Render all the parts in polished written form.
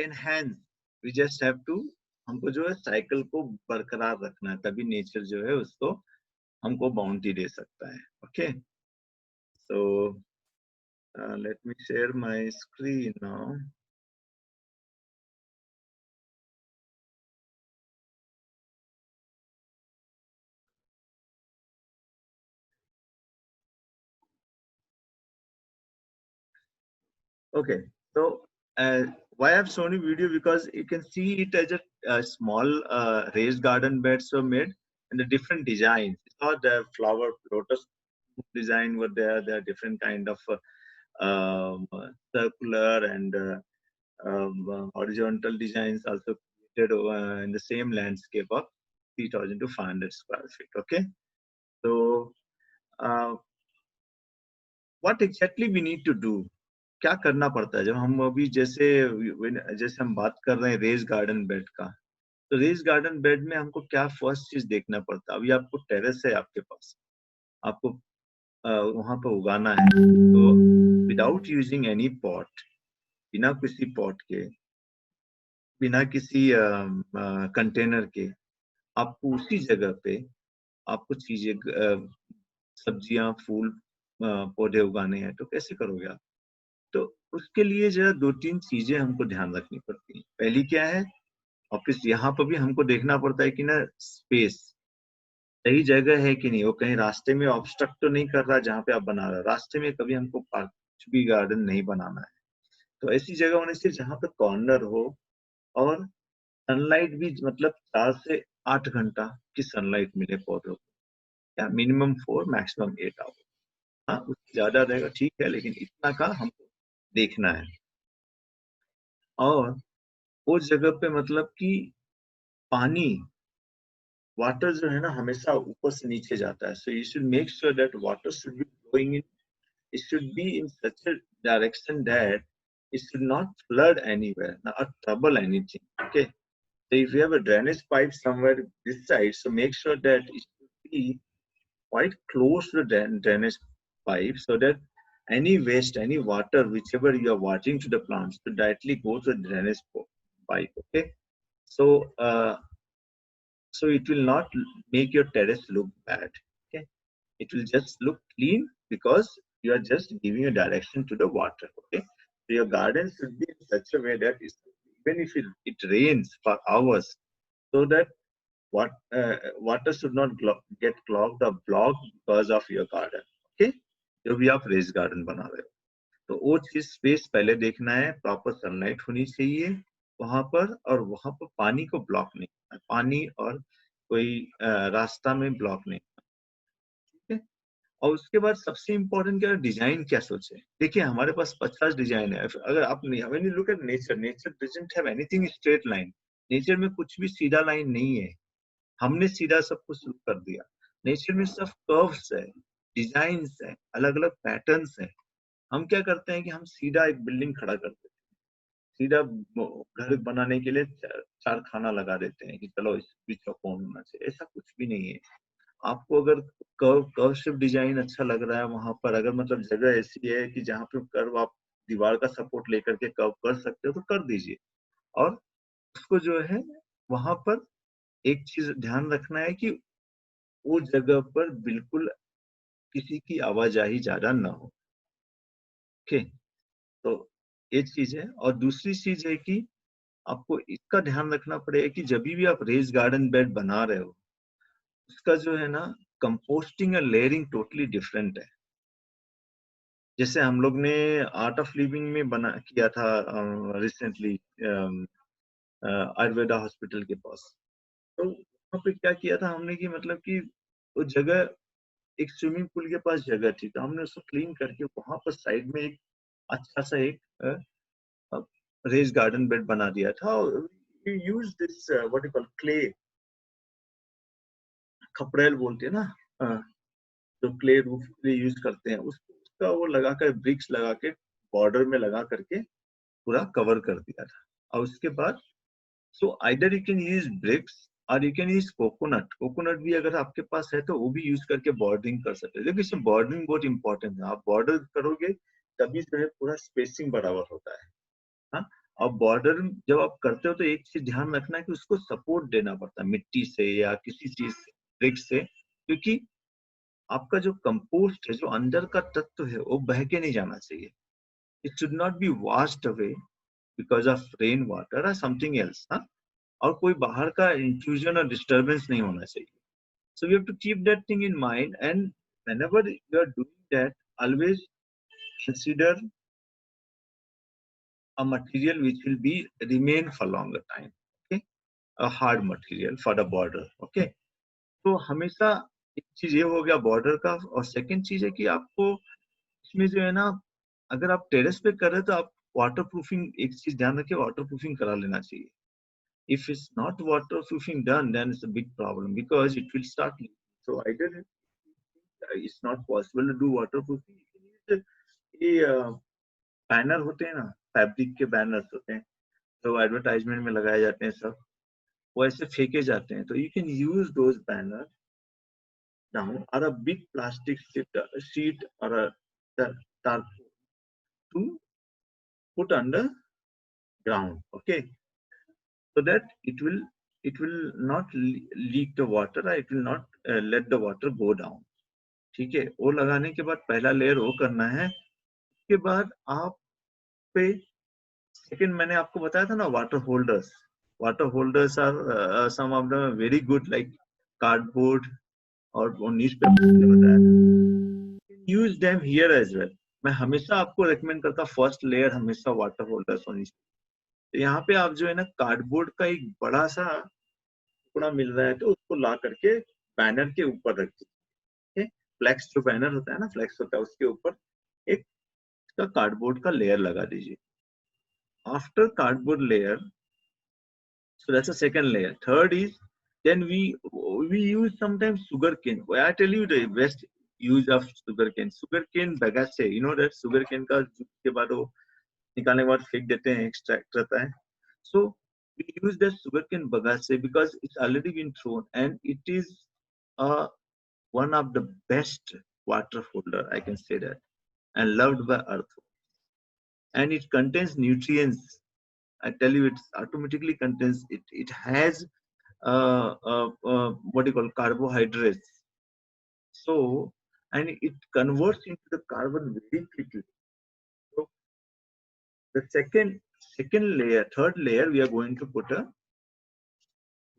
Enhance, we just have to, हमको जो है साइकिल को बरकरार रखना है, तभी नेचर जो है उसको हमको बाउंड्री दे सकता है। Okay, so let me share my screen now. Okay, so why I've shown you video, because you can see it as a small raised garden beds were made and the different designs. It's not the flower lotus design were there. There are different kind of um, circular and horizontal designs also created in the same landscape of 3,000 to 500 square feet. Okay, so uh, what exactly we need to do? क्या करना पड़ता है जब हम अभी जैसे जैसे हम बात कर रहे हैं रेज गार्डन बेड का, तो रेज गार्डन बेड में हमको क्या फर्स्ट चीज देखना पड़ता है। अभी आपको टेरेस है आपके पास, आपको वहां पर उगाना है, तो विदाउट यूजिंग एनी पॉट, बिना किसी पॉट के, बिना किसी कंटेनर के, आपको उसी जगह पे आपको चीजें सब्जियां फूल पौधे उगाने हैं, तो कैसे करोगे आप? तो उसके लिए जो है 2-3 चीजें हमको ध्यान रखनी पड़ती हैं। पहली क्या है, ऑफिस यहाँ पर भी हमको देखना पड़ता है कि ना स्पेस सही जगह है कि नहीं, वो कहीं रास्ते में ऑब्स्ट्रक्ट तो नहीं कर रहा जहाँ पे आप बना रहे हो। रास्ते में कभी हमको पार्क कुछ भी गार्डन नहीं बनाना है, तो ऐसी जगह होनी चाहिए जहाँ पे कॉर्नर हो और सनलाइट भी मतलब 4 से 8 घंटा की सनलाइट मिले पौधों को, या मिनिमम 4 मैक्सिमम 8 आवर। हाँ, उससे ज्यादा रहेगा ठीक है, लेकिन इतना का हमको देखना है। और वो जगह पे मतलब कि पानी, वाटर जो है ना हमेशा ऊपर से नीचे जाता है, so you should make sure that water should be flowing in, it should be in such a direction that it should not flood anywhere or trouble anything. Okay, so if you have a drainage pipe somewhere this side, so make sure that it should be quite close to the drainage pipe, so that any waste, any water, whichever you are watering to the plants, to directly go to the drainage pipe. Okay, so so it will not make your terrace look bad. Okay, it will just look clean because you are just giving a direction to the water. Okay, so your garden should be in such a way that even if it rains for hours, so that water should not get clogged or blocked because of your garden. Okay, जो भी आप race garden बना रहे हो, तो वो चीज space पहले देखना है, प्रॉपर सनलाइट होनी चाहिए वहां पर, और वहां पर पानी को ब्लॉक नहीं करना, पानी और कोई रास्ता में ब्लॉक नहीं, ठीक है। और उसके बाद सबसे इम्पोर्टेंट क्या, डिजाइन क्या सोचे। देखिए हमारे पास 50 डिजाइन है, अगर आप नहीं look at nature, nature doesn't have anything straight line, nature में कुछ भी सीधा लाइन नहीं है, हमने सीधा सब कुछ शुरू कर दिया। नेचर में सब कर्व्स है, डिजाइन्स है, अलग अलग पैटर्न्स है। हम क्या करते हैं कि हम सीधा एक बिल्डिंग खड़ा कर देते हैं, सीधा घर बनाने के लिए चार खाना लगा देते हैं कि चलो इस बीच चौकोन होना चाहिए, ऐसा कुछ भी नहीं है। आपको अगर कर्व शेप डिजाइन अच्छा लग रहा है वहां पर, अगर मतलब जगह ऐसी है कि जहाँ पे कर्व आप दीवार का सपोर्ट लेकर के कर्व कर सकते हो, तो कर दीजिए। और उसको जो है वहां पर एक चीज ध्यान रखना है कि वो जगह पर बिल्कुल किसी की आवाजाही ज्यादा ना हो। ओके, तो ये चीज है। और दूसरी चीज है कि आपको इसका ध्यान रखना पड़ेगा कि जब भी आप रेज गार्डन बेड बना रहे हो, उसका जो है ना कंपोस्टिंग और लेयरिंग टोटली डिफरेंट है। जैसे हम लोग ने आर्ट ऑफ लिविंग में बना किया था रिसेंटली आयुर्वेदा हॉस्पिटल के पास, तो वहाँ पे क्या किया था हमने कि मतलब कि वो जगह एक स्विमिंग पूल के पास जगह थी, तो हमने उसको क्लीन करके वहां पर साइड में एक अच्छा सा एक रेज गार्डन बेड बना दिया था। Use this what you call clay, खपड़ेल बोलते हैं ना, जो क्ले रूफ के लिए यूज करते हैं, उसका वो लगाकर ब्रिक्स लगा के बॉर्डर में लगा करके पूरा कवर कर दिया था। और उसके बाद so either you can use bricks और you can use coconut, coconut भी अगर आपके पास है तो वो भी यूज करके बॉर्डरिंग कर सकते हैं। देखिए इसमें बॉर्डरिंग बहुत इंपॉर्टेंट है, आप बॉर्डर करोगे तभी जो है पूरा स्पेसिंग बराबर होता है। हाँ, और बॉर्डर जब आप करते हो तो एक चीज ध्यान रखना है कि उसको सपोर्ट देना पड़ता है मिट्टी से या किसी चीज से, ब्रिक से, क्योंकि आपका जो कंपोस्ट है, जो अंदर का तत्व है, वो बह के नहीं जाना चाहिए. It should not be washed away because of rain water और समथिंग एल्स. हाँ, और कोई बाहर का इंट्रूजन और डिस्टर्बेंस नहीं होना चाहिए. So we have to keep that thing in mind, and whenever you are doing that, always consider a material which will be remain for longer time. Okay, a hard material for the border. Okay, तो हमेशा एक चीज ये हो गया border का. और second चीज है कि आपको इसमें जो है ना, अगर आप टेरेस पे कर रहे हैं तो आप वाटर प्रूफिंग, एक चीज ध्यान रखिए, वाटर प्रूफिंग करा लेना चाहिए. If it's not waterproofing done, then it's a big problem because it will start leaking. So either it's not possible to do waterproofing. ये बैनर होते हैं ना, फैब्रिक के बैनर्स होते हैं, तो एडवर्टाइजमेंट में लगाए जाते हैं सब, वो ऐसे फेंके जाते हैं. तो you can use those banner down or a big plastic sheet or a tarpaulin to put under ground. Okay, so that it will not leak the water, or it will not let the water go down. ठीक है, वो लगाने के बाद पहला layer वो करना है. उसके बाद आप पे सेकंड मैंने आपको बताया था ना, water holders are some of the very good, like cardboard और न्यूज पेपर बताया था, use them here as well. मैं हमेशा आपको रेकमेंड करता, फर्स्ट लेयर हमेशा वाटर होल्डर्स होनी चाहिए. तो यहाँ पे आप जो है ना, कार्डबोर्ड का एक बड़ा सा टुकड़ा मिल रहा है तो उसको ला करके बैनर के ऊपर रख दीजिए. फ्लेक्स जो बैनर होता है ना, फ्लेक्स होता है, उसके ऊपर एक इसका कार्डबोर्ड का लेयर लगा दीजिए. After cardboard layer, so that's the second layer. Third is, then we use sometimes sugar cane. I tell you the best use of sugar cane. Sugar cane bagasse, you know that sugar cane का के बाद वो निकालने के बाद फेंक देते हैं, extract रहता है. So we use that sugar cane bagasse because it's already been thrown, and it is one of the best water holder, I can say that, and loved by earth. And it contains nutrients. I tell you, it automatically contains it. It has what do you call carbohydrates. So, and it converts into the carbon very quickly. So, the second layer, third layer, we are going to put a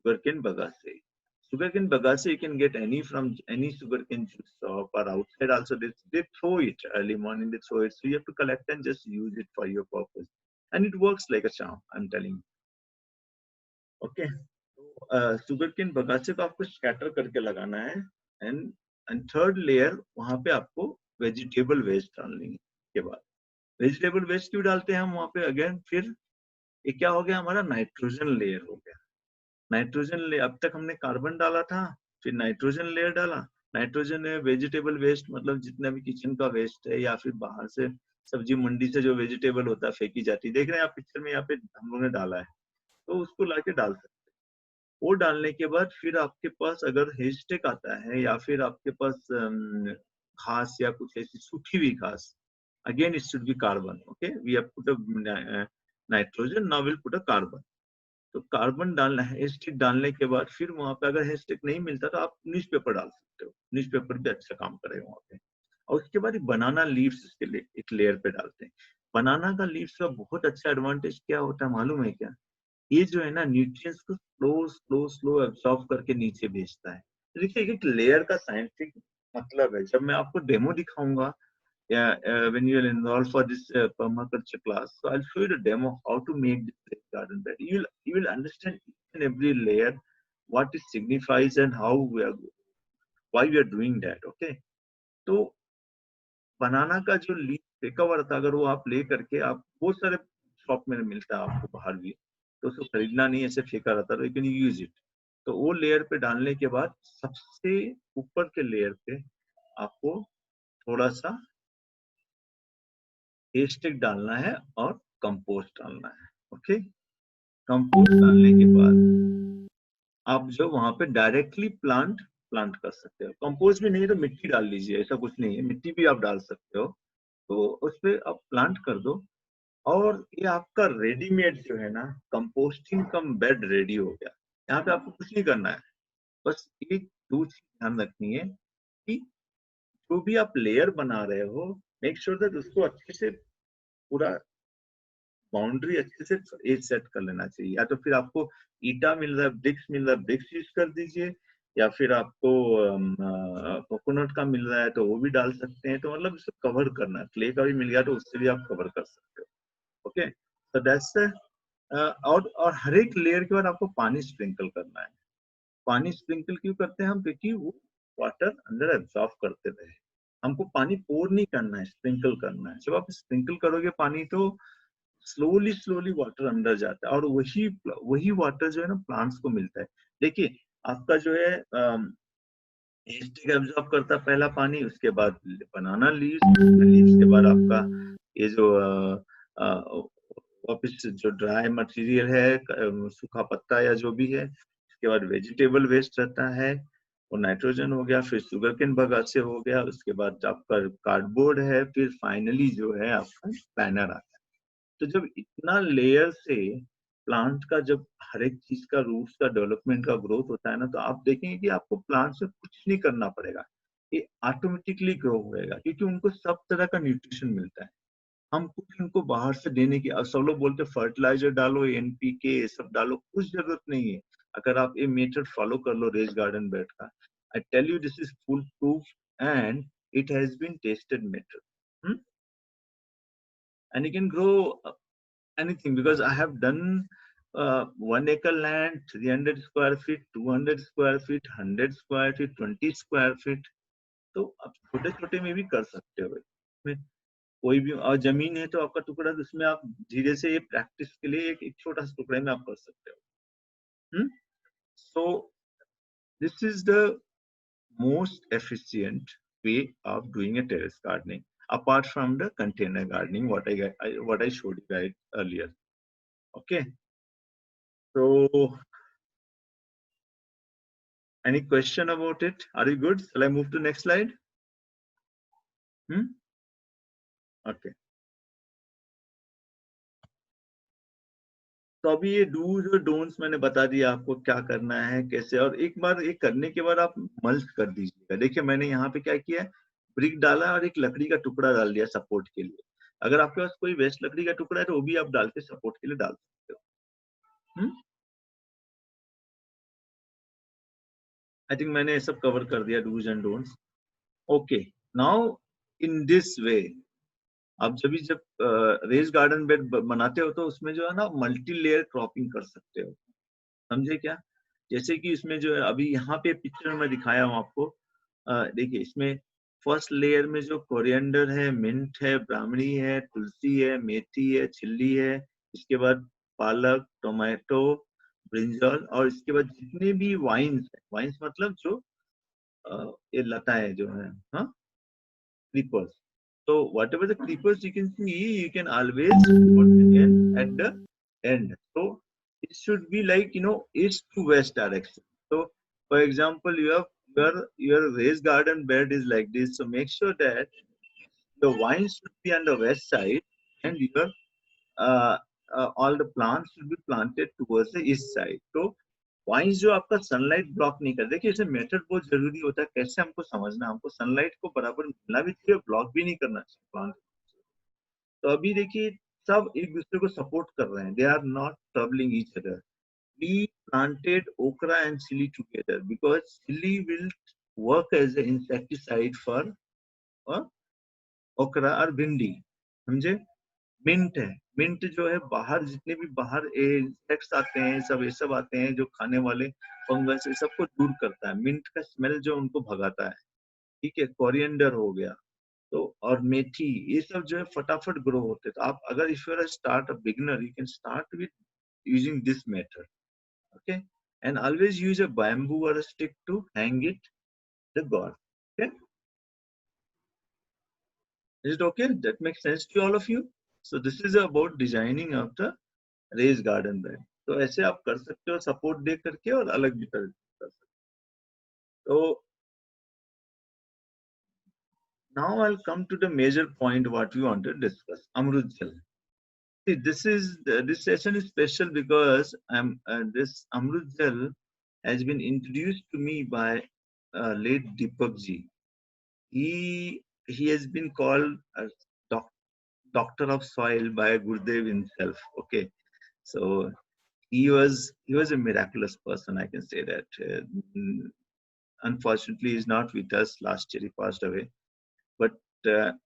sugarcane bagasse. Sugarcane bagasse you can get from any sugarcane juice shop or outside. Also, they throw it early morning. They throw it, so you have to collect and just use it for your purpose. And it works like a charm, I'm telling you. Okay, sugarcane bagasse को आपको scatter करके लगाना है. And third layer वहां पे आपको vegetable waste डालनी है. के बाद वेजिटेबल वेस्ट क्यों डालते हैं हम वहां पे? अगेन फिर ये क्या हो गया, हमारा नाइट्रोजन लेयर हो गया. नाइट्रोजन लेयर, अब तक हमने कार्बन डाला था, फिर नाइट्रोजन लेयर डाला. नाइट्रोजन है वेजिटेबल वेस्ट, मतलब जितना भी किचन का वेस्ट है या फिर बाहर से सब्जी मंडी से जो वेजिटेबल होता है फेंकी जाती है, देख रहे हैं आप पिक्चर में, यहाँ पे हम लोगों ने डाला है, तो उसको लाके डाल सकते. वो डालने के बाद फिर आपके पास अगर हेस्टेक आता है या फिर आपके पास घास या कुछ ऐसी सूखी हुई घास, again it should be carbon. Okay, we have put a nitrogen, now will put a carbon. तो कार्बन डालना है. हेस्टेक डालने के बाद फिर वहां पे अगर हेस्टेक नहीं मिलता तो आप न्यूज़पेपर डाल सकते हो. न्यूज़पेपर भी अच्छा काम करेगा वहां पे. और उसके बाद बनाना लीव्स इसके लिए एक लेयर पे डालते हैं. बनाना का लीव्स का बहुत अच्छा एडवांटेज क्या होता है मालूम है क्या? ये जो है ना, न्यूट्रिएंट्स को स्लो एब्सॉर्ब करके नीचे भेजता है. तो देखिए एक लेयर का साइंटिफिक मतलब है. जब मैं आपको डेमो दिखाऊंगा, when you are enrolled for this permaculture class, so I'll show you the demo how to make this garden bed. You will understand each and every layer, what it signifies and why we are doing that. Okay, तो बनाना का जो leaf फेंका हुआ था, अगर वो आप ले करके, आप बहुत सारे शॉप में मिलता है आपको बाहर भी, तो उसको खरीदना नहीं, ऐसे फेंका रहता, तो यू कैन यूज इट. तो वो लेयर पे डालने के बाद सबसे ऊपर के लेयर पे आपको थोड़ा सा स्टिक डालना है और कंपोस्ट डालना है. ओके, कंपोस्ट डालने के बाद आप जो वहां पे डायरेक्टली प्लांट कर सकते हो. कंपोस्ट भी नहीं तो मिट्टी डाल लीजिए, ऐसा कुछ नहीं है, मिट्टी भी आप डाल सकते हो. तो उस पर आप प्लांट कर दो. और ये आपका रेडीमेड जो है ना, कंपोस्टिंग कम बेड रेडी हो गया। यहाँ पे आपको कुछ नहीं करना है, बस एक दो चीज ध्यान रखनी है कि जो भी आप लेयर बना रहे हो, मेक श्योर दैट उसको अच्छे से पूरा बाउंड्री अच्छे से एज सेट कर लेना चाहिए। या तो फिर आपको ईटा मिल रहा है, ब्रिक्स मिल रहा है, ब्रिक्स यूज कर दीजिए, या फिर आपको कोकोनट का मिल रहा है तो वो भी डाल सकते हैं। तो मतलब इसको कवर करना है, क्ले का भी मिल गया तो उससे भी आप कवर कर सकते हो। ओके, सो दैट्स और हर एक लेयर के बाद आपको पानी स्प्रिंकल करना है। पानी स्प्रिंकल क्यों करते हैं हम? क्योंकि वो वाटर अंदर एब्जॉर्ब करते रहे। हमको पानी पोर नहीं करना है, स्प्रिंकल करना है। जब आप स्प्रिंकल करोगे पानी तो स्लोली स्लोली वाटर अंदर जाता है, और वही वही वाटर जो है ना प्लांट्स को मिलता है। देखिए, आपका जो है स्टिक एब्जॉर्ब करता है पहला पानी, उसके बाद बनाना लीव्स, लीव्स के बाद आपका ये जो वापिस जो ड्राई मटेरियल है, सूखा पत्ता या जो भी है, उसके बाद वेजिटेबल वेस्ट रहता है, वो नाइट्रोजन हो गया, फिर शुगर केन बगासे हो गया, उसके बाद आपका कार्डबोर्ड है, फिर फाइनली जो है आपका प्लानर आता है। तो जब इतना लेयर से प्लांट का जब हर एक चीज का रूट्स का डेवलपमेंट का ग्रोथ होता है ना, तो आप देखेंगे कि आपको प्लांट से कुछ नहीं करना पड़ेगा, ये ऑटोमेटिकली ग्रो होएगा, क्योंकि उनको सब तरह का न्यूट्रिशन मिलता है। हम कुछ उनको बाहर से देने की, अब सब लोग बोलते हैं फर्टिलाइजर डालो, एनपीके ये सब डालो, कुछ जरूरत नहीं है। अगर आप ये मेथड फॉलो कर लो रेज गार्डन बेड का, I tell you this is foolproof and it has been tested method, and you can grow anything, because I have done 1 acre land, 300 square feet, 200 square feet, 100 square feet, 20 square feet. तो आप छोटे छोटे में भी कर सकते हो। में कोई भी और जमीन है तो आपका टुकड़ा, उसमें आप धीरे से ये प्रैक्टिस के लिए एक छोटा सा टुकड़े में आप कर सकते हो। So this is the most efficient way of doing a terrace gardening, apart from the container gardening what I showed you guys earlier. Okay, so any question about it? Are you good? Shall I move to next slide? Okay. तो अभी ये dos और don'ts मैंने बता दिया आपको क्या करना है कैसे, और एक बार ये करने के बाद आप मल्च कर दीजिएगा। देखिए मैंने यहाँ पे क्या किया है, ब्रिक डाला और एक लकड़ी का टुकड़ा डाल दिया सपोर्ट के लिए। अगर आपके पास कोई वेस्ट लकड़ी का टुकड़ा है तो वो भी आप डाल के सपोर्ट के लिए डाल सकते हो। आई थिंक मैंने ये सब कवर कर दिया, dos and don'ts. Okay, now in this way आप जब रेज गार्डन बेड बनाते हो तो उसमें जो है ना मल्टी लेयर क्रॉपिंग कर सकते हो। समझे क्या? जैसे कि इसमें जो है अभी यहाँ पे पिक्चर में दिखाया हूँ आपको, देखिए इसमें फर्स्ट लेयर में जो कोरिएंडर है, मिंट है, ब्राह्मणी है, तुलसी है, मेथी है, चिल्ली है, इसके बाद पालक, टोमेटो, ब्रिंजल, और इसके बाद जितने भी वाइन्स है, वाइन्स मतलब जो ये लताएं जो है, हाँ, creepers. So whatever the creepers you can see, you can always put in at the end. So it should be like east to west direction. So for example, your raised garden bed is like this. So make sure that the vines should be on the west side, and your uh, all the plants should be planted towards the east side. So vines जो आपका sunlight block नहीं कर, देखिए इसे method बहुत जरूरी होता है, कैसे हमको समझना, हमको सनलाइट को बराबर मिलना भी चाहिए, ब्लॉक भी नहीं करना चाहिए प्लांट। तो अभी देखिए सब एक दूसरे को सपोर्ट कर रहे हैं, they are not troubling each other. We planted okra and chili together because chili will work as an insecticide for okra और भिंडी। समझे? मिंट है, मिंट जो है बाहर जितने भी बाहर इंसेक्ट्स आते हैं, सब ये सब आते हैं जो खाने वाले फंगस, ये सबको दूर करता है, मिंट का स्मेल जो उनको भगाता है। ठीक है, कोरिएंडर हो गया, तो और मेथी, ये सब जो है फटाफट ग्रो होते हैं। तो आप अगर if you are start a beginner, you can start with using this method. Okay, and always use a bamboo or a stick to hang it the god. Okay, is it okay? That makes sense to all of you? So this is about designing of the raised garden में। तो ऐसे आप कर सकते हो support दे करके, और अलग भी कर सकते हो। तो now I will come to the major point what we want to discuss, अमरूद जल। See, this session is special because this Amrut Jal has been introduced to me by late Deepak ji. He has been called a doc, doctor of soil by Gurudev himself. Okay, so he was a miraculous person. I can say that. Unfortunately, he's not with us. Last year he passed away. But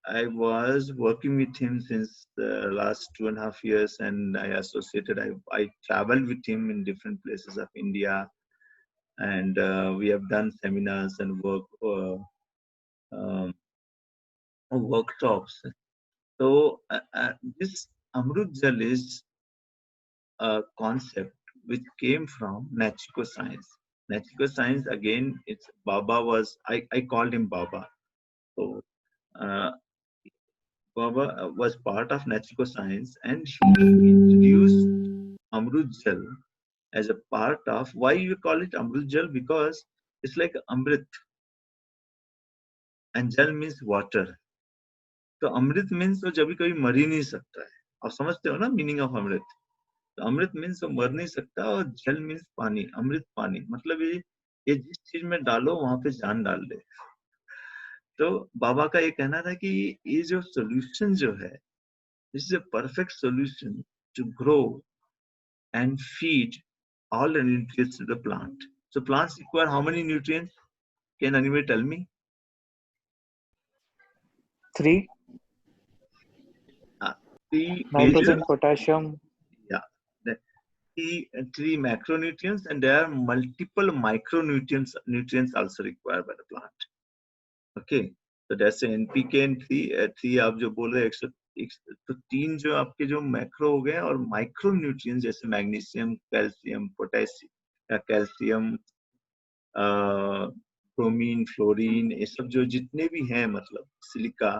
I was working with him since the last 2.5 years, and I associated. I traveled with him in different places of India, and we have done seminars and um, workshops. So this Amrut Jal is a concept which came from Nachiko science. Nachiko science again, it's Baba was I called him Baba. So uh, Baba was part of Nachiko science, and he introduced Amrut Jal as a part of why you call it Amrut Jal, because it's like Amrit, and Jal means water. तो अमृत means तो जब कभी मर ही नहीं सकता है. आप समझते हो ना मीनिंग ऑफ अमृत. तो अमृत मीन्स तो मर नहीं सकता, और जल मीन्स पानी. अमृत पानी मतलब ये जिस चीज में डालो वहां पे जान डाल दे. तो बाबा का ये कहना था कि ये जो सोल्यूशन जो है, this is a perfect solution to grow and feed all the nutrients to the plant. So plants require how many nutrients? Can anybody tell me? 3. Three Nitrogen, major, potassium. yeah, three macronutrients, and there are multiple nutrients also required by the plant. Okay, so that's the NPK and three आप जो बोल रहे हैं 100 तो 3 जो आपके जो macro हो गए, और माइक्रो न्यूट्रिएंट्स जैसे magnesium, calcium, potassium, calcium, bromine, fluorine, ये सब जो जितने भी हैं, मतलब silica,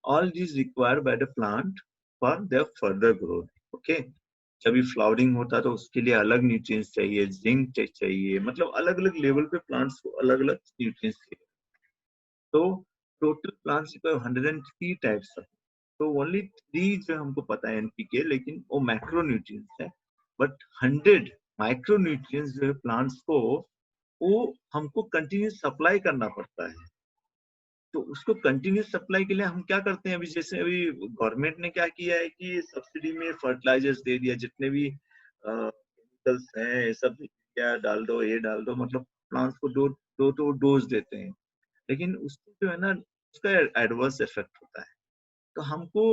all these required by the plant for their further growth. Okay, जब भी फ्लावरिंग होता है तो उसके लिए अलग न्यूट्रिएंट्स चाहिए, जिंक चाहिए, मतलब अलग अलग लेवल पे प्लांट्स को अलग अलग न्यूट्रिएंट्स चाहिए. तो टोटल प्लांट्स को 103 टाइप्स है. तो ओनली 3 जो हमको पता है एनपीके, लेकिन वो मैक्रो न्यूट्रिएंट्स है. बट 100 माइक्रो न्यूट्रिएंट्स जो है प्लांट्स को, वो हमको कंटिन्यूस सप्लाई करना पड़ता है. तो उसको कंटिन्यूस सप्लाई के लिए हम क्या करते हैं, अभी जैसे अभी गवर्नमेंट ने क्या किया है कि सब्सिडी में फर्टिलाइजर्स दे दिया, जितने भी केमिकल्स हैं सब क्या डाल दो, ये डाल दो, मतलब प्लांट्स को दो डोज देते हैं. लेकिन उसको जो है ना, उसका एडवर्स इफेक्ट होता है. तो हमको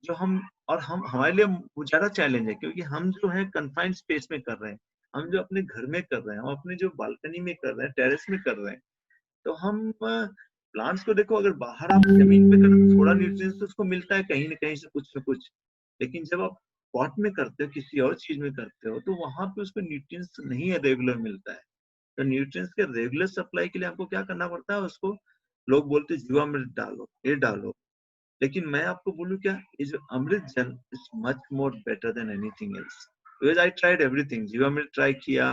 जो हम हमारे लिए वो ज्यादा चैलेंज है, क्योंकि हम जो है कन्फाइंड स्पेस में कर रहे हैं. हम जो अपने घर में कर रहे हैं, हम अपने जो बालकनी में कर रहे हैं, टेरेस में कर रहे हैं, तो हम प्लांट्स को देखो, अगर बाहर आप जमीन पे करो तो थोड़ा न्यूट्रिएंट्स तो उसको मिलता है कहीं ना कहीं से, कुछ ना कुछ. लेकिन जब आप पॉट में करते हो, किसी और चीज में करते हो, तो वहां पे उसको न्यूट्रिएंट्स नहीं है रेगुलर मिलता है. तो न्यूट्रिएंट्स के रेगुलर सप्लाई के लिए आपको क्या करना पड़ता है, उसको लोग बोलते हैं जीवामृत डालो, ये डालो. लेकिन मैं आपको बोलूं क्या, ये जो अमृत जल is much more better than anything else. Because I tried everything. Jeevamrut try किया,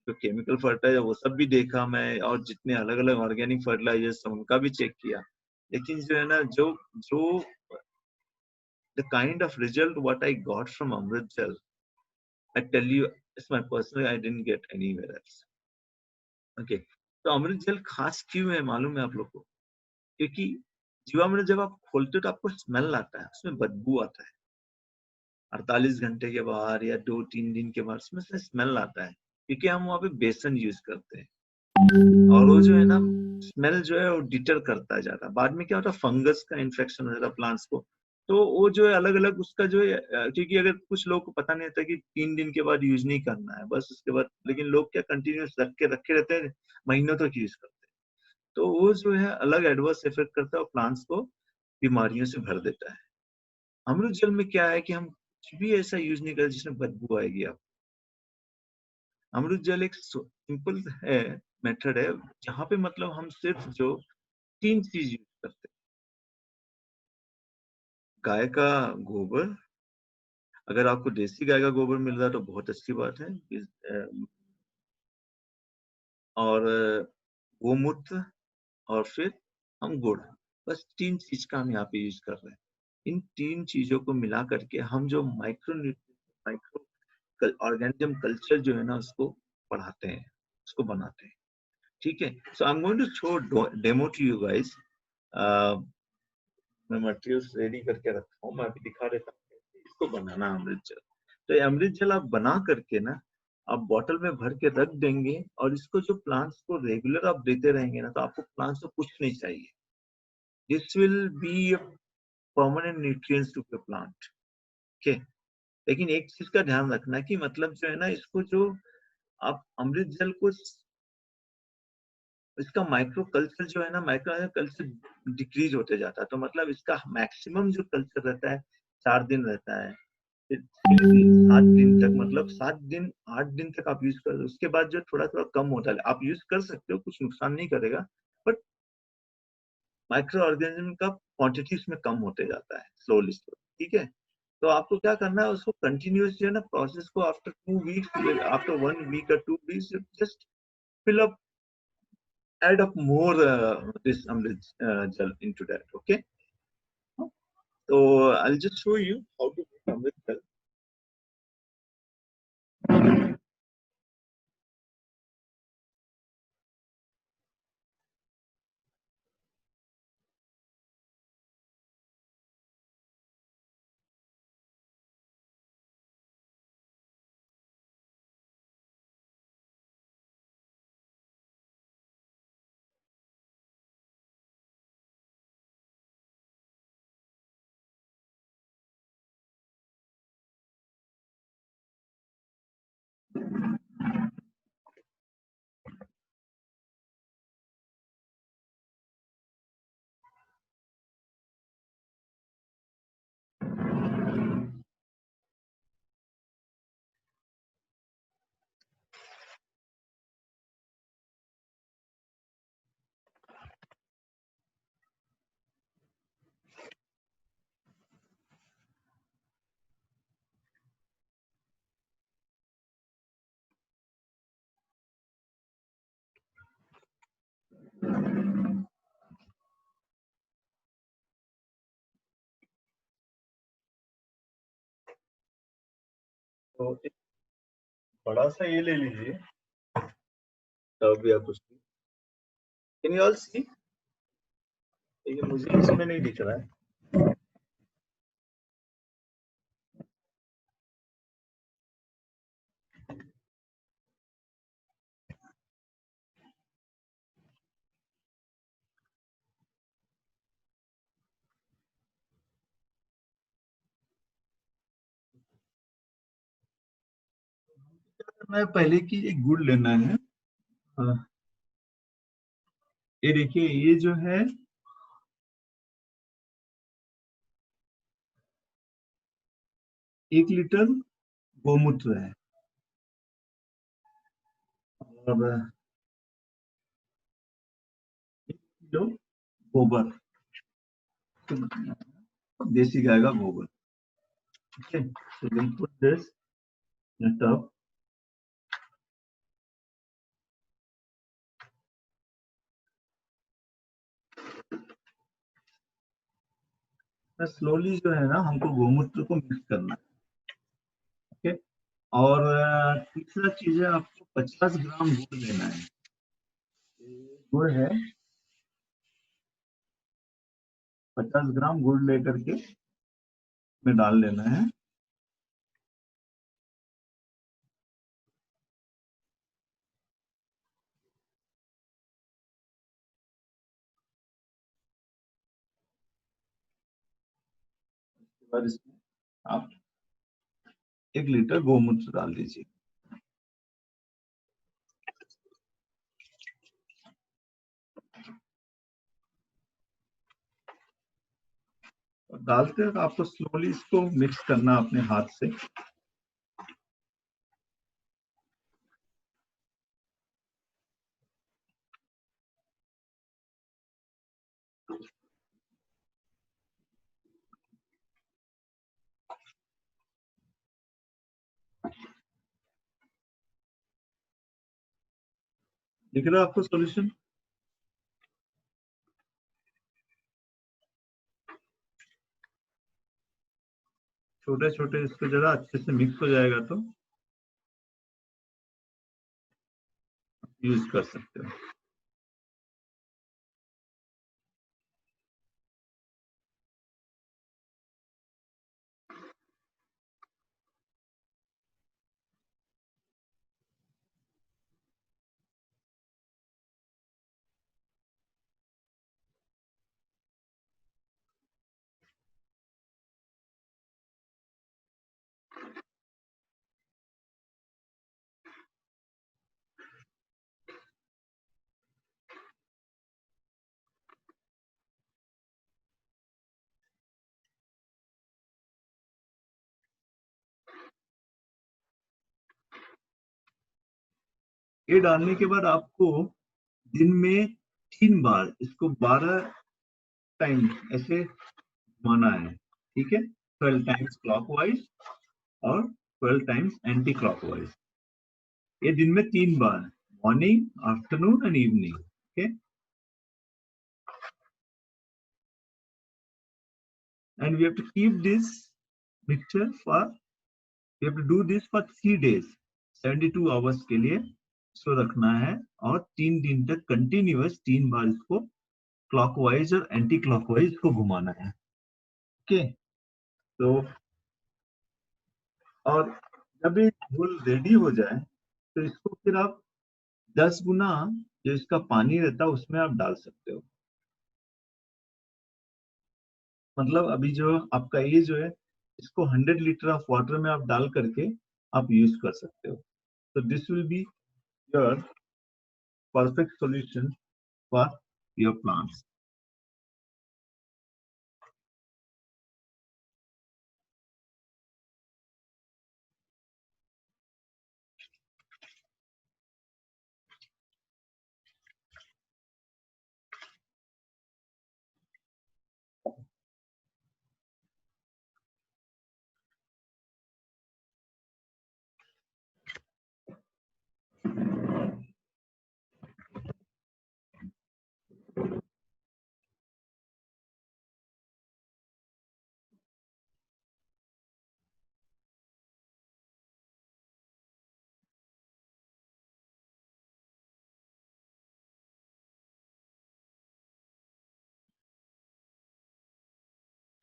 जो केमिकल फर्टिलाइजर वो सब भी देखा मैं, और जितने अलग अलग ऑर्गेनिक फर्टिलाइजर्स उनका भी चेक किया. लेकिन जो है ना, जो जो the kind of result what I got from Amrit Jal, I tell you, it's my personal, I didn't get anywhere else. Okay, तो अमृत जल खास क्यों है मालूम है आप लोग को? क्योंकि जीवामृत जब आप खोलते हो तो आपको स्मेल आता है, उसमें बदबू आता है. 48 घंटे के बाद या 2-3 दिन के बाद उसमें से स्मेल आता है, क्योंकि हम वहाँ पे बेसन यूज करते हैं. और वो जो है ना, स्मेल जो है वो डिटर करता है ज्यादा. बाद में क्या होता है, फंगस का इन्फेक्शन हो जाता है प्लांट्स को. तो वो जो है अलग अलग उसका जो है, क्योंकि अगर कुछ लोग को पता नहीं होता कि 3 दिन के बाद यूज नहीं करना है बस, उसके बाद. लेकिन लोग क्या कंटिन्यूस रखे रहते हैं, महीनों तक यूज करते हैं. तो वो जो है अलग एडवर्स इफेक्ट करता है और प्लांट्स को बीमारियों से भर देता है. अमृत जल में क्या है कि हम कुछ भी ऐसा यूज नहीं करते जिसमें बदबू आएगी. आप अमृत जल एक सिंपल है, मेथड है, जहाँ पे मतलब हम सिर्फ जो 3 चीज यूज करते हैं. गाय का गोबर, अगर आपको देसी गाय का गोबर मिल रहा है तो बहुत अच्छी बात है. और गोमूत्र, और फिर हम गुड़. बस 3 चीज का हम यहाँ पे यूज कर रहे हैं. इन 3 चीजों को मिला करके हम जो माइक्रो ऑर्गेनिज्म कल्चर जो है ना उसको पढ़ाते हैं, उसको बनाते हैं। ठीक है, so I am going to show demo to you guys. मैं मटेरियल्स रेडी करके रखा हूँ, मैं अभी दिखा देता हूँ इसको बनाना अमृत जल। तो ये अमृत जल आप बना करके ना आप बॉटल में भर के रख देंगे, और इसको जो प्लांट्स को रेगुलर आप देते रहेंगे ना, तो आपको प्लांट्स को कुछ नहीं चाहिए। This will be permanent nutrients to the plant. Okay, लेकिन एक चीज का ध्यान रखना कि मतलब जो है ना, इसको जो आप अमृत जल को, इसका माइक्रो कल्चर जो है ना, माइक्रो कल्चर डिक्रीज होते जाता है। तो मतलब इसका मैक्सिमम जो कल्चर रहता है 4 दिन रहता है, फिर 7 दिन तक, मतलब 7 दिन 8 दिन तक आप यूज कर, उसके बाद जो थोड़ा थोड़ा कम होता है, आप यूज कर सकते हो, कुछ नुकसान नहीं करेगा, बट माइक्रो ऑर्गेनिज्म का क्वांटिटी उसमें कम होते जाता है स्लोली स्लोली। ठीक है, तो आपको क्या करना है, उसको कंटिन्यूस जो है ना प्रोसेस को, आफ्टर 2 वीक्स, आफ्टर 1 वीक और 2 weeks, just fill up, add up more this amrit jal into that. Okay, so I'll just show you how to make amrit jal. तो एक बड़ा सा ये ले लीजिए, तब भी आप उसकी, कैन यू ऑल सी, लेकिन मुझे इसमें नहीं दिख रहा है। क्या करना है, पहले की एक गुड़ लेना है। ये देखिए, ये जो है 1 लीटर गोमूत्र है, और 1 किलो गोबर, देसी गाय का गोबर। Okay, so we'll put this in a tub. Slowly जो है ना, हमको गोमूत्र को मिक्स करना है। ओके, और तीसरा चीज है, आपको 50 ग्राम गुड़ लेना है। गुड़ है, 50 ग्राम गुड़ लेकर के में डाल लेना है। उसके बाद इसमें आप 1 लीटर गोमूत्र डाल दीजिए, और डालते हैं आपको स्लोली इसको मिक्स करना अपने हाथ से। दिख रहा है आपको सॉल्यूशन? छोटे छोटे इसको जरा अच्छे से मिक्स हो जाएगा तो यूज कर सकते हो। ये डालने के बाद आपको दिन में 3 बार इसको 12 टाइम ऐसे घुमाना है, ठीक है। 12 टाइम्स क्लॉकवाइज और 12 टाइम्स एंटी क्लॉकवाइज। ये दिन में 3 बार, morning, afternoon and evening, okay. And we have to keep this mixture for, we have to do this for 3 days, 72 hours के लिए इसको रखना है। और 3 दिन तक कंटिन्यूअस 3 बार इसको क्लॉकवाइज और एंटी क्लॉकवाइज को घुमाना है, ओके। तो और जब ये घोल रेडी हो जाए तो इसको फिर आप 10 गुना जो इसका पानी रहता है उसमें आप डाल सकते हो। मतलब अभी जो आपका ये जो है, इसको 100 लीटर ऑफ वाटर में आप डाल करके आप यूज कर सकते हो। तो this will be your perfect solution for your plants.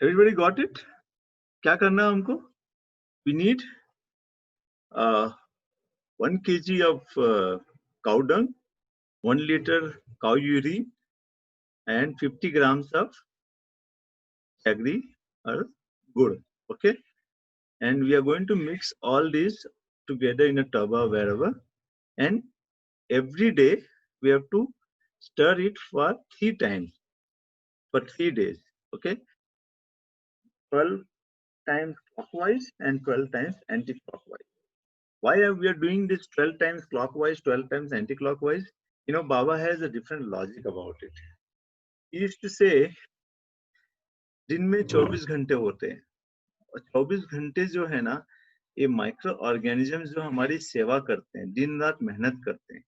Everybody got it? क्या करना है हमको? We need 1 kg of cow dung, 1 liter cow urine, and 50 grams of jaggery or gur, okay. And we are going to mix all these together in a tub or wherever, and every day we have to stir it for 3 times for 3 days, okay. 12 times clockwise and 12 times anti-clockwise. Why are we are doing this 12 times clockwise, 12 times anti-clockwise? You know, Baba has a different logic about it. He used to say दिन में 24 घंटे होते हैं, और 24 घंटे जो है ना, ये माइक्रो ऑर्गेनिज्म जो हमारी सेवा करते हैं, दिन रात मेहनत करते हैं।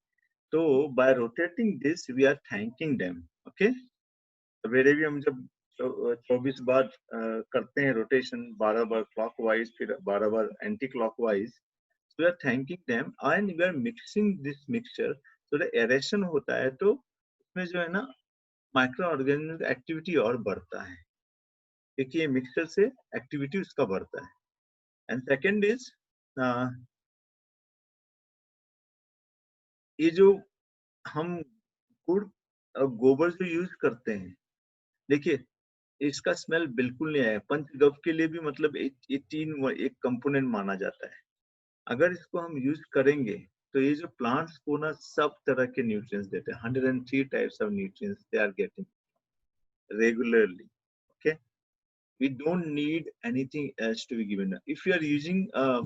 तो by rotating this we are thanking them, okay. सवेरे भी हम जब 24 बार करते हैं रोटेशन, 12 बार क्लॉकवाइज, फिर 12 बार anticlockwise, we are thanking them and we are mixing this mixture. तो एरेशन होता है, तो उसमें जो है ना माइक्रो ऑर्गेनिज्म एक्टिविटी और बढ़ता है, क्योंकि ये मिक्सचर से एक्टिविटी उसका बढ़ता है। एंड सेकेंड इज, ये जो हम गुड़ और गोबर जो यूज करते हैं, देखिए इसका स्मेल बिल्कुल नहीं आया। पंचगव्य के लिए भी मतलब ये तीन एक कंपोनेंट माना जाता है। अगर इसको हम यूज करेंगे तो ये जो प्लांट्स को ना सब तरह के न्यूट्रिएंट्स देते हैं, 103 types of nutrients they are getting regularly, okay. We don't need anything else to be given. If you are using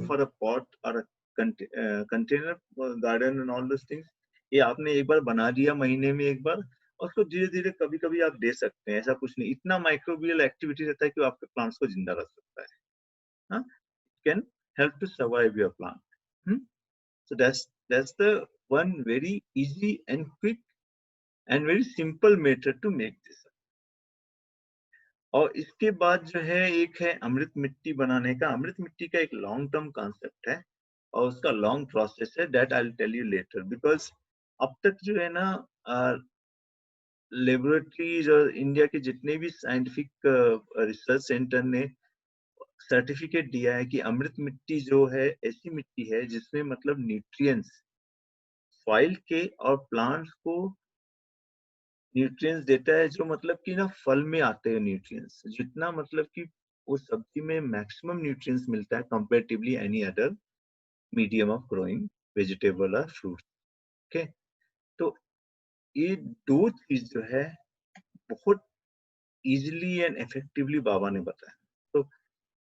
for a pot or a container garden and all those things, ये आपने एक बार बना दिया महीने में एक बार, और उसको धीरे धीरे कभी कभी आप दे सकते हैं, ऐसा कुछ नहीं। इतना माइक्रोबियल एक्टिविटी रहता है कि वो आपके प्लांट्स को जिंदा रख सकता है, हाँ। Can help to survive your plant. So that's the one very easy and quick and very simple method to make this. और इसके बाद जो है एक है अमृत मिट्टी बनाने का। अमृत मिट्टी का एक लॉन्ग टर्म कॉन्सेप्ट है और उसका लॉन्ग प्रोसेस है, that I will tell you later. Because अब तक जो है ना लेबोरेटरीज और इंडिया के जितने भी साइंटिफिक रिसर्च सेंटर ने सर्टिफिकेट दिया है कि अमृत मिट्टी जो है ऐसी मिट्टी है जिसमें मतलब न्यूट्रिएंट्स सॉइल के और प्लांट्स को न्यूट्रिएंट्स देता है, जो मतलब कि ना फल में आते हैं न्यूट्रिएंट्स, जितना मतलब कि उस सब्जी में मैक्सिमम न्यूट्रिएंट्स मिलता है comparatively any other medium of growing vegetable और फ्रूट। ओके, तो ये दो चीज जो है बहुत इजीली एंड इफेक्टिवली बाबा ने बताया। तो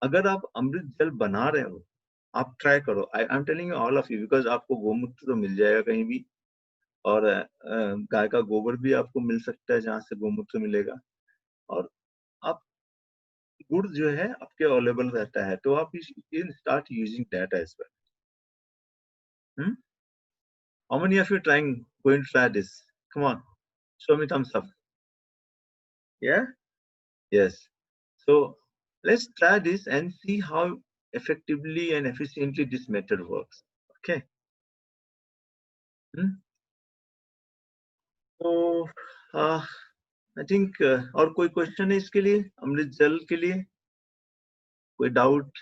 अगर आप अमृत जल बना रहे हो, आप ट्राई करो। I am telling you all of you, because आपको गोमूत्र तो मिल जाएगा कहीं भी, और गाय का गोबर भी आपको मिल सकता है जहाँ से गोमूत्र मिलेगा, और आप गुड़ जो है आपके अवेलेबल रहता है, तो आप start using that as well. How many of you trying going to try this? Come on, show me thumbs up. Yeah, yes. So let's try this and see how effectively and efficiently this method works. Okay. Hmm? So I think और कोई question है इसके लिए, अमृत जल के लिए? कोई doubt?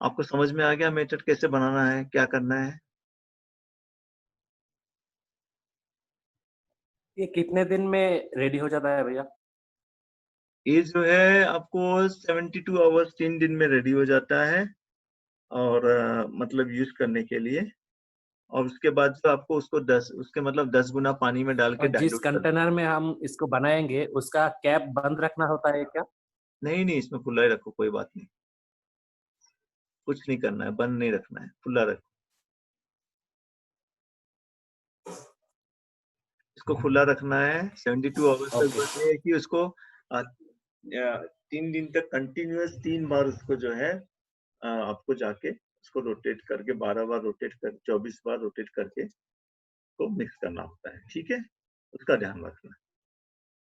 आपको समझ में आ गया मेथड कैसे बनाना है, क्या करना है? ये कितने दिन में रेडी हो जाता है भैया? ये जो है आपको 72 आवर्स 3 दिन में रेडी हो जाता है, और मतलब यूज करने के लिए। और उसके बाद जो आपको उसको 10 उसके मतलब 10 गुना पानी में डाल के और जिस डाइल्यूट कर। कंटेनर में हम इसको बनाएंगे उसका कैप बंद रखना होता है क्या? नहीं नहीं, इसमें खुला ही रखो, कोई बात नहीं, कुछ नहीं करना है, बंद नहीं रखना है, खुला रखो। इसको खुला रखना है 72 आवर्स तक। ओके। बस ये है कि उसको 3 दिन तक कंटिन्यूअस 3 बार उसको जो है आपको जाके उसको रोटेट करके 12 बार रोटेट कर 24 बार रोटेट करके को मिक्स करना होता है। ठीक है, उसका ध्यान रखना।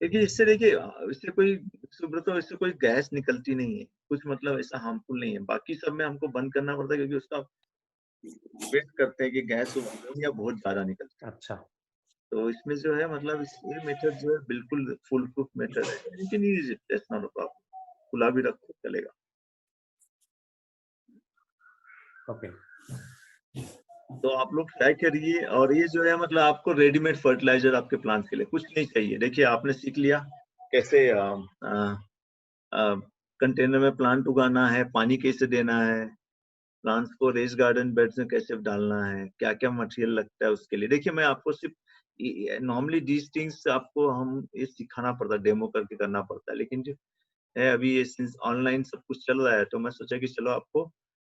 क्योंकि इससे देखिए इससे कोई सुब्रतो इससे कोई गैस निकलती नहीं है, कुछ मतलब ऐसा हार्मफुल नहीं है। बाकी सब में हमको बंद करना पड़ता है क्योंकि उसका वेट करते हैं कि गैस कम या बहुत ज्यादा निकलता है। अच्छा। तो इसमें जो है मतलब ये मेथड जो है बिल्कुल फुल प्रूफ मेथड है। You can use it, that's not a problem. खुला भी रखो चलेगा। ओके। तो आप लोग ट्राई करिए। और ये जो है मतलब आपको रेडीमेड फर्टिलाइजर आपके प्लांट्स के लिए कुछ नहीं चाहिए। देखिए आपने सीख लिया कैसे कंटेनर में प्लांट उगाना है, पानी कैसे देना है, प्लांट्स को रेस गार्डन बेड्स में कैसे डालना है, क्या क्या मटेरियल लगता है उसके लिए। देखिए मैं आपको सिर्फ नॉर्मली दीज थिंग्स आपको हम ये सिखाना पड़ता है, डेमो करके करना पड़ता है, लेकिन जो है अभी ये सिंस ऑनलाइन सब कुछ चल रहा है तो मैं सोचा कि चलो आपको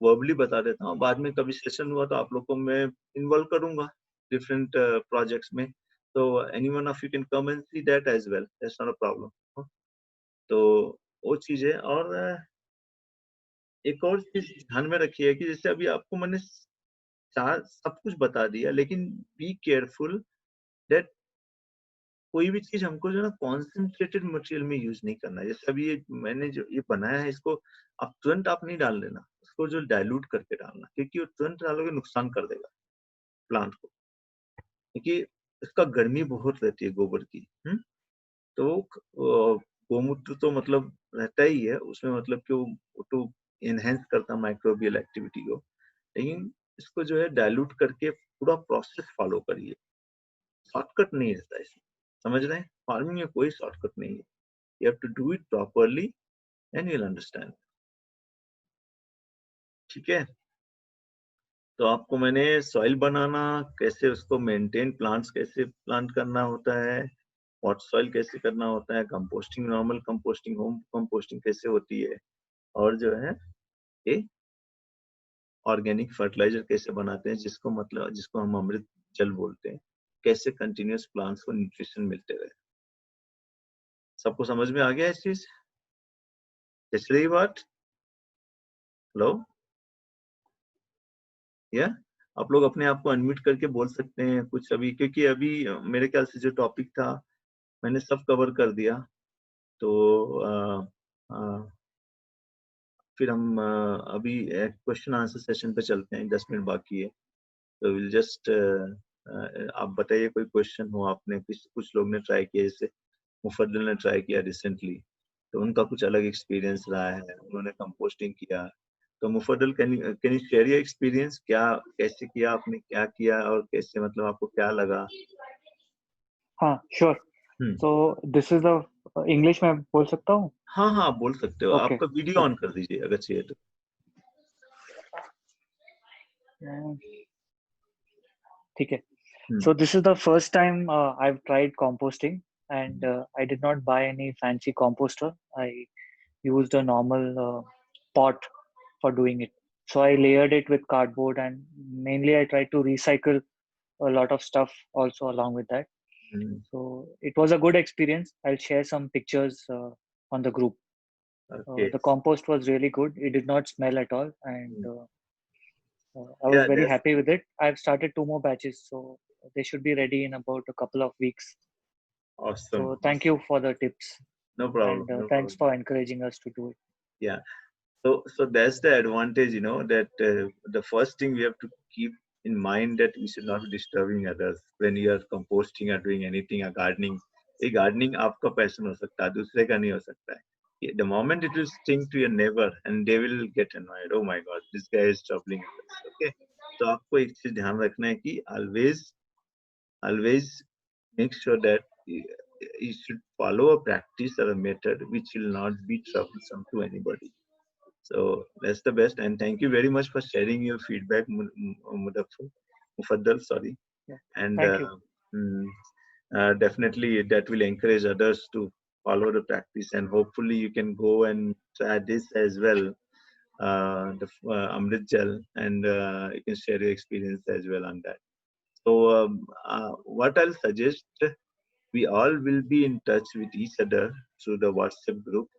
वर्बली बता देता हूँ। बाद में कभी सेशन हुआ तो आप लोग को मैं इन्वॉल्व करूंगा डिफरेंट प्रोजेक्ट्स में। तो any one of you can come and see that as well, that's not a problem. तो वो चीज है। और एक और चीज ध्यान में रखिए कि जैसे अभी आपको मैंने चार सब कुछ बता दिया, लेकिन बी केयरफुल दैट कोई भी चीज हमको जो है ना कॉन्सेंट्रेटेड मटेरियल में यूज नहीं करना है। जैसे अभी ये मैंने जो ये बनाया है इसको आप तुरंत आप नहीं डाल देना, उसको जो डाइल्यूट करके डालना, क्योंकि वो तुरंत डालोगे नुकसान कर देगा प्लांट को, क्योंकि इसका गर्मी बहुत रहती है गोबर की। तो गोमूत्र तो मतलब रहता ही है उसमें, मतलब कि वो तो एनहेंस करता है माइक्रोबियल एक्टिविटी को, लेकिन इसको जो है डाइल्यूट करके पूरा प्रोसेस फॉलो करिए। शॉर्टकट नहीं रहता इसमें, समझ रहे हैं? फार्मिंग में कोई शॉर्टकट नहीं है। You have to do it properly and you will understand. ठीक है, तो आपको मैंने सॉइल बनाना, कैसे उसको मेंटेन, प्लांट्स कैसे प्लांट करना होता है, पॉट सॉइल कैसे करना होता है, composting, normal composting, home composting कैसे होती है, और जो है ये ऑर्गेनिक फर्टिलाइजर कैसे बनाते हैं, जिसको मतलब जिसको हम अमृत जल बोलते हैं, कैसे कंटिन्यूअस प्लांट्स को न्यूट्रिशन मिलते रहे। सबको समझ में आ गया इस चीज? पिछली बात, हेलो, या आप लोग अपने आप को अनम्यूट करके बोल सकते हैं कुछ अभी, क्योंकि अभी मेरे ख्याल से जो टॉपिक था मैंने सब कवर कर दिया। तो फिर हम अभी क्वेश्चन आंसर सेशन पे चलते हैं, 10 मिनट बाकी है। तो विल जस्ट आप बताइए कोई क्वेश्चन हो, आपने कुछ लोग ने ट्राई किया, जैसे मुफद्दल ने ट्राई किया रिसेंटली, तो उनका कुछ अलग एक्सपीरियंस रहा है, उन्होंने कंपोस्टिंग किया। तो Mufaddal can you share your experience, क्या कैसे किया आपने, क्या किया और कैसे, मतलब आपको क्या लगा? हाँ sure. So this is the English में बोल सकता हूँ? हाँ हाँ बोल सकते हो। Okay. आपका वीडियो ऑन कर दीजिए अगर चाहिए तो। ठीक है। So this is the first time I've tried composting, and I did not buy any fancy composter. I used a normal pot for doing it. So I layered it with cardboard, and mainly I tried to recycle a lot of stuff also along with that. So it was a good experience. I'll share some pictures on the group. Okay. The compost was really good. It did not smell at all, and I was Yeah, very that's happy with it. I've started 2 more batches, so they should be ready in about a couple of weeks. awesome. So thank you for the tips, No problem. and No thanks problem. for encouraging us to do it. Yeah. So that's the advantage, you know, that the first thing we have to keep in mind that we should not be disturbing others when you are composting or doing anything or gardening. A gardening आपका passion हो सकता है, दूसरे का नहीं हो सकता है. The moment it will sting to your neighbor and they will get annoyed. Oh my God, this guy is troubling others. Okay. तो आपको एक चीज ध्यान रखना है कि always make sure that you should follow a practice or a method which will not be troublesome to anybody. So that's the best, and thank you very much for sharing your feedback, Mufaddal, sorry. Yeah. And Thank you. definitely that will encourage others to follow the practice, and hopefully you can go and try this as well, the Amrit Gel, and you can share your experience as well on that. So what I'll suggest, we all will be in touch with each other through the WhatsApp group.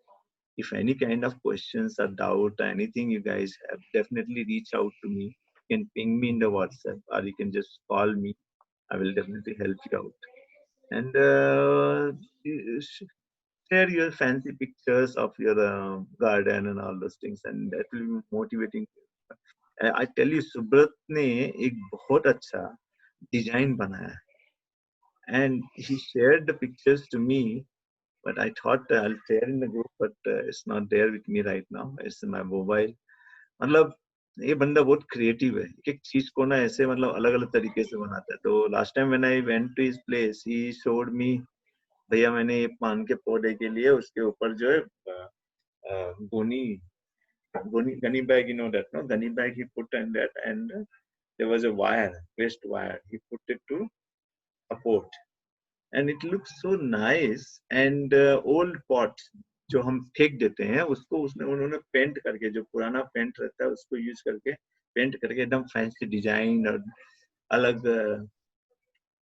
If any kind of questions or doubt or anything you guys have, definitely reach out to me. You can ping me in the WhatsApp, or you can just call me. I will definitely help you out. And share your fancy pictures of your garden and all those things, and that will be motivating. I tell you, Subrat ने एक बहुत अच्छा design बनाया, and he shared the pictures to me. But I thought I'll share in the group, but it's not there with me right now. It's in my mobile. मतलब ये बंदा बहुत creative है, एक चीज को ना ऐसे मतलब अलग अलग तरीके से बनाता है. तो last time when I went to his place, he showed me, भैया मैंने ये पान के पौधे के लिए उसके ऊपर जो है गोनी gunny bag, you know that, no? Gunny bag he put in that, and there was a wire, waste wire. He put it to support, and it looks so nice. And old pots जो हम फेंक देते हैं उसको उसने उन्होंने paint करके, जो पुराना पेंट रहता है उसको यूज करके पेंट करके एकदम फैंसी डिजाइन और अलग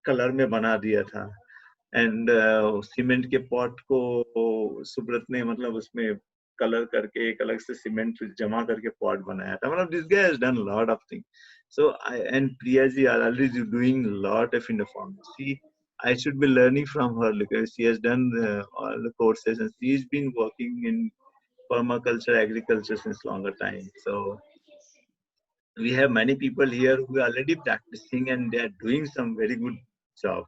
कलर में बना दिया था. एंड सीमेंट के पॉट को सुब्रत ने मतलब उसमें कलर करके एक अलग से सीमेंट जमा करके पॉट बनाया था. मतलब this guy has done lot of things. So and Priya ji are already doing a lot of in the farm. I should be learning from her because she has done all the courses, and she's been working in permaculture, agriculture since longer time. So we have many people here who are already practicing and they are doing some very good job.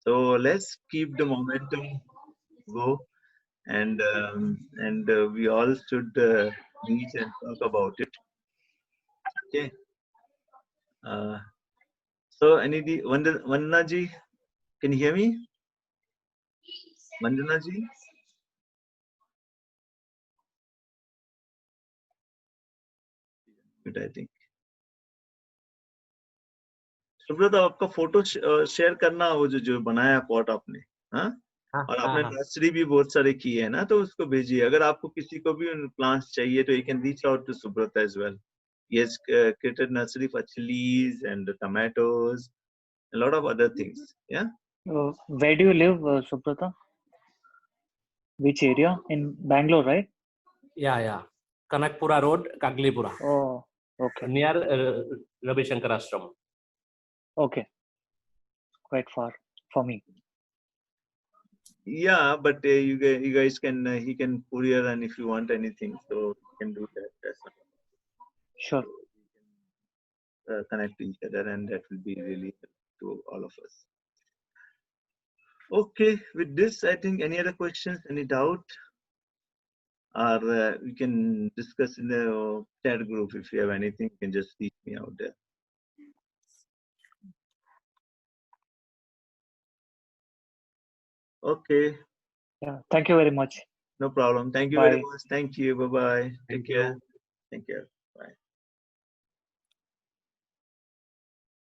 So let's keep the momentum go, and we all should meet and talk about it. Okay. So Anidhi, Vandana ji, can you hear me? Vandana ji? I think. Subrata, आपका photo share करना, वो जो बनाया pot आपने, हाँ? और आपने nursery भी बहुत सारे किए हैं ना, तो उसको भेजिए. अगर आपको किसी को भी प्लांट्स चाहिए तो you can reach out to Subrata as well. He has created nursery for chilies and tomatoes, a lot of other things. Yeah. Where do you live, Subrata? Which area? In Bangalore, right? Yeah. Kanakpura Road, Kaglipura. Oh, okay. Near Ravi Shankar Ashram. Okay. Quite far for me. Yeah, but you guys can he can courier, and if you want anything, so you can do that. That's not, Sure. so we can connect to each other, and that will be really helpful to all of us. Okay, with this, I think any other questions, any doubt, or we can discuss in the chat group. If you have anything, you can just reach me out there. Okay, Yeah. Thank you very much. no problem. Thank you very Bye. much. Thank you. Bye bye. Take Thank care. you. Take care.